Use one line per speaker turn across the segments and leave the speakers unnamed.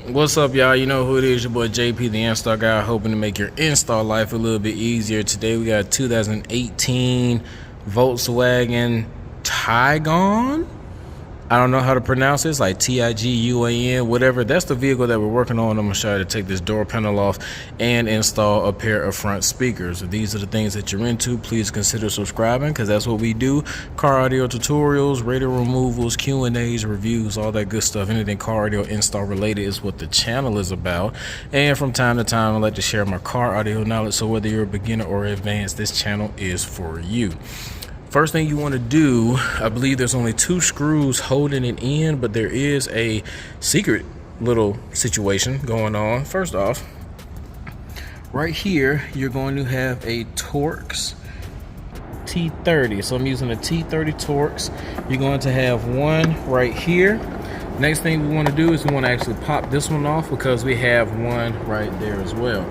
What's up, y'all? You know who it is, your boy JP the Install Guy, hoping to make your install life a little bit easier. Today we got 2018 Volkswagen Tiguan. I don't know how to pronounce it. It's like Tiguan, whatever. That's the vehicle that we're working on. I'm gonna show you to take this door panel off and install a pair of front speakers. If these are the things that you're into, please consider subscribing, because that's what we do. Car audio tutorials, radio removals, Q&As, reviews, all that good stuff. Anything car audio install related is what the channel is about. And from time to time, I like to share my car audio knowledge, so whether you're a beginner or advanced, this channel is for you. First thing you want to do, I believe there's only 2 screws holding it in, but there is a secret little situation going on. First off, right here, you're going to have a Torx T30. So I'm using a T30 Torx. You're going to have one right here. Next thing we want to do is we want to actually pop this one off, because we have one right there as well.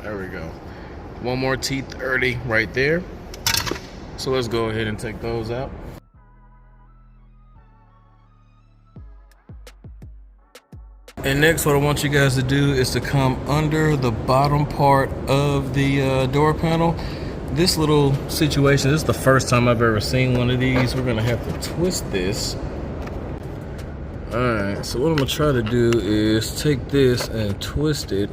There we go. One more T30 right there. So let's go ahead and take those out. And next, what I want you guys to do is to come under the bottom part of the door panel. This little situation, this is the first time I've ever seen one of these. We're gonna have to twist this. All right, so what I'm gonna try to do is take this and twist it.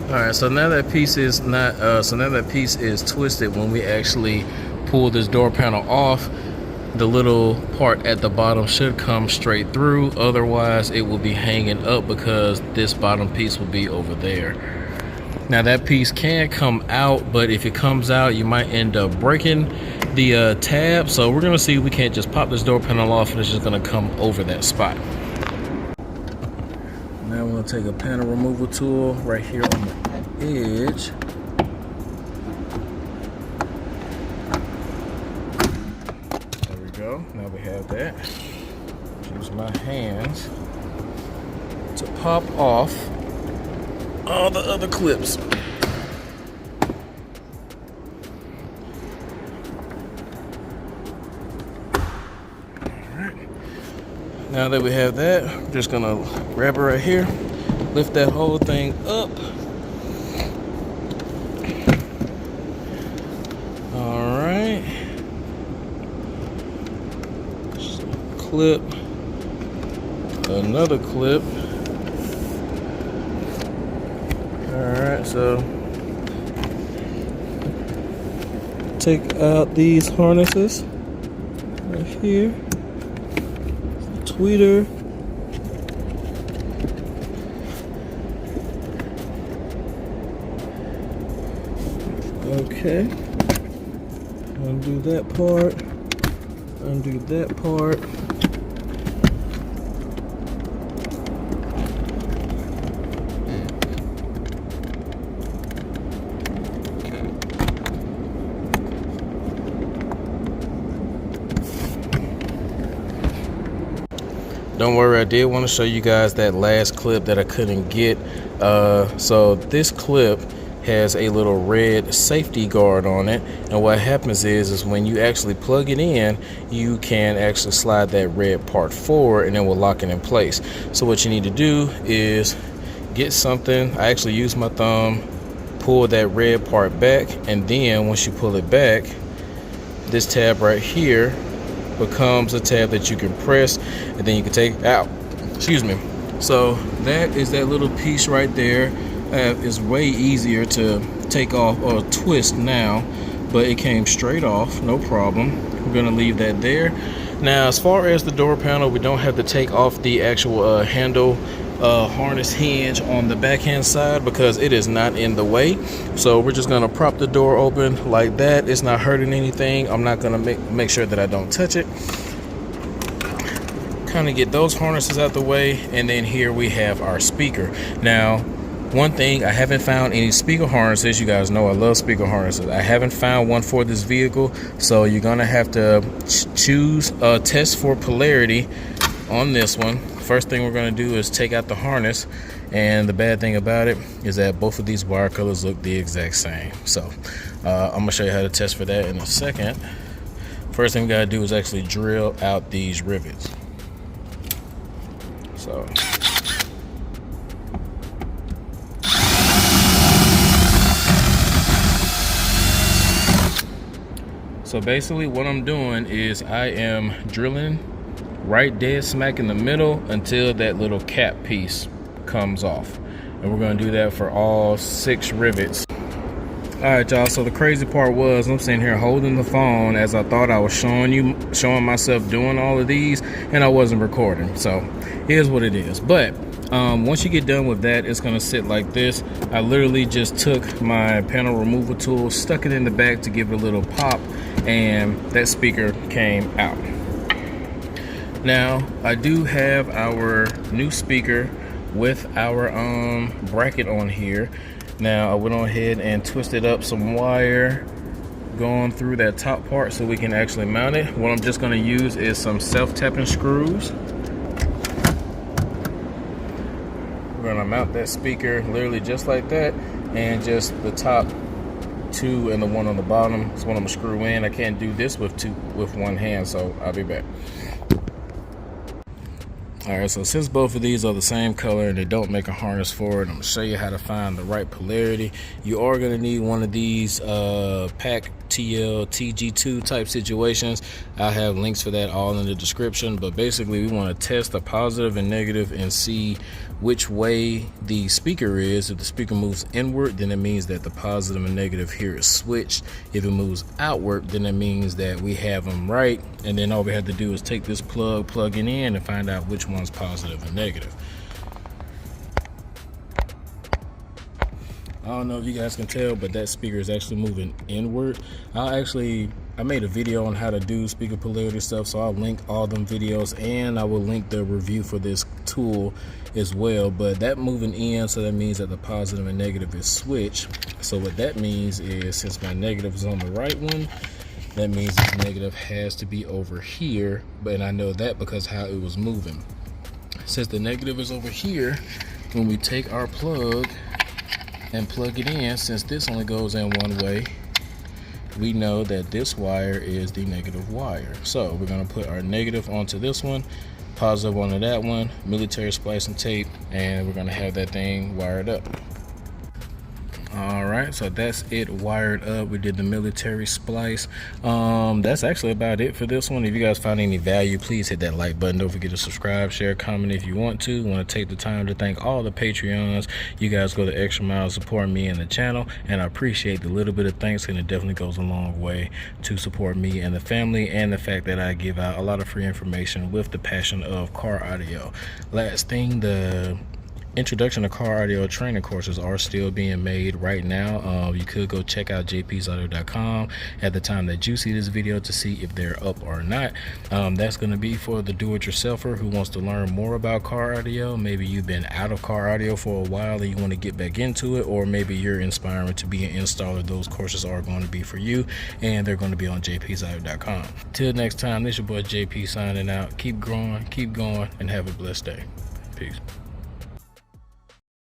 All right, so now that piece is twisted. When we actually pull this door panel off, the little part at the bottom should come straight through. Otherwise, it will be hanging up because this bottom piece will be over there. Now that piece can come out, but if it comes out, you might end up breaking the tab. So we're gonna see if we can't just pop this door panel off and it's just gonna come over that spot. Now I'm going to take a panel removal tool right here on the edge. There we go. Now we have that. Use my hands to pop off all the other clips. Now that we have that, I'm just gonna grab it right here, lift that whole thing up. All right. Clip, another clip. All right, so take out these harnesses right here. Tweeter. Okay. Undo that part. Undo that part. Don't worry, I did want to show you guys that last clip that I couldn't get. So this clip has a little red safety guard on it, and what happens is when you actually plug it in, you can actually slide that red part forward and it will lock it in place. So what you need to do is get something. I actually use my thumb, pull that red part back, and then once you pull it back, this tab right here becomes a tab that you can press and then you can take out. Excuse me. So that is that little piece right there. It's way easier to take off or twist now, but it came straight off, no problem. We're gonna leave that there. Now, as far as the door panel, we don't have to take off the actual handle harness hinge on the backhand side because it is not in the way. So we're just gonna prop the door open like that. It's not hurting anything. I'm not gonna make sure that I don't touch it. Kind of get those harnesses out the way, and then here we have our speaker. Now One thing, I haven't found any speaker harnesses. You guys know I love speaker harnesses. I haven't found one for this vehicle, so you're gonna have to choose a test for polarity on this one. First thing we're gonna do is take out the harness, and the bad thing about it is that both of these wire colors look the exact same. So I'm gonna show you how to test for that in a second. First thing we gotta do is actually drill out these rivets. So basically what I'm doing is I am drilling right dead smack in the middle until that little cap piece comes off. And we're gonna do that for all 6 rivets. All right, y'all, so the crazy part was I'm sitting here holding the phone as I thought I was showing myself doing all of these, and I wasn't recording. So here's what it is. But once you get done with that, it's gonna sit like this. I literally just took my panel removal tool, stuck it in the back to give it a little pop, and that speaker came out. Now I do have our new speaker with our bracket on here. Now I went on ahead and twisted up some wire going through that top part so we can actually mount it. What I'm just going to use is some self-tapping screws. We're going to mount that speaker literally just like that, and just the top 2 and the one on the bottom is what I'm going to screw in. I can't do this with one hand, so I'll be back. Alright, so since both of these are the same color and they don't make a harness for it, I'm going to show you how to find the right polarity. You are going to need one of these PAC TL TG2 type situations. I'll have links for that all in the description, but basically we want to test the positive and negative and see which way the speaker is. If the speaker moves inward, then it means that the positive and negative here is switched. If it moves outward, then it means that we have them right, and then all we have to do is take this plug it in, and find out which one's positive and negative. I don't know if you guys can tell, but that speaker is actually moving inward. I made a video on how to do speaker polarity stuff, so I'll link all them videos, and I will link the review for this tool as well. But that moving in, so that means that the positive and negative is switched. So what that means is, since my negative is on the right one, that means this negative has to be over here, and I know that because how it was moving. Since the negative is over here, when we take our plug and plug it in, since this only goes in one way, we know that this wire is the negative wire. So we're going to put our negative onto this one, positive onto that one, military splicing tape, and we're going to have that thing wired up. All right, so that's it wired up. We did the military splice. That's actually about it for this one. If you guys found any value, please hit that like button. Don't forget to subscribe, share, comment if you want to. Want to take the time to thank all the Patreons. You guys go the extra mile to support me and the channel, and I appreciate the little bit of thanks, and it definitely goes a long way to support me and the family, and the fact that I give out a lot of free information with the passion of car audio. Last thing, the introduction to car audio training courses are still being made right now. You could go check out JPtheinstallguy.com at the time that you see this video to see if they're up or not. That's going to be for the do-it-yourselfer who wants to learn more about car audio. Maybe you've been out of car audio for a while and you want to get back into it, or maybe you're inspiring to be an installer. Those courses are going to be for you, and they're going to be on JPtheinstallguy.com. Till next time, this your boy JP signing out. Keep growing, keep going, and have a blessed day. Peace.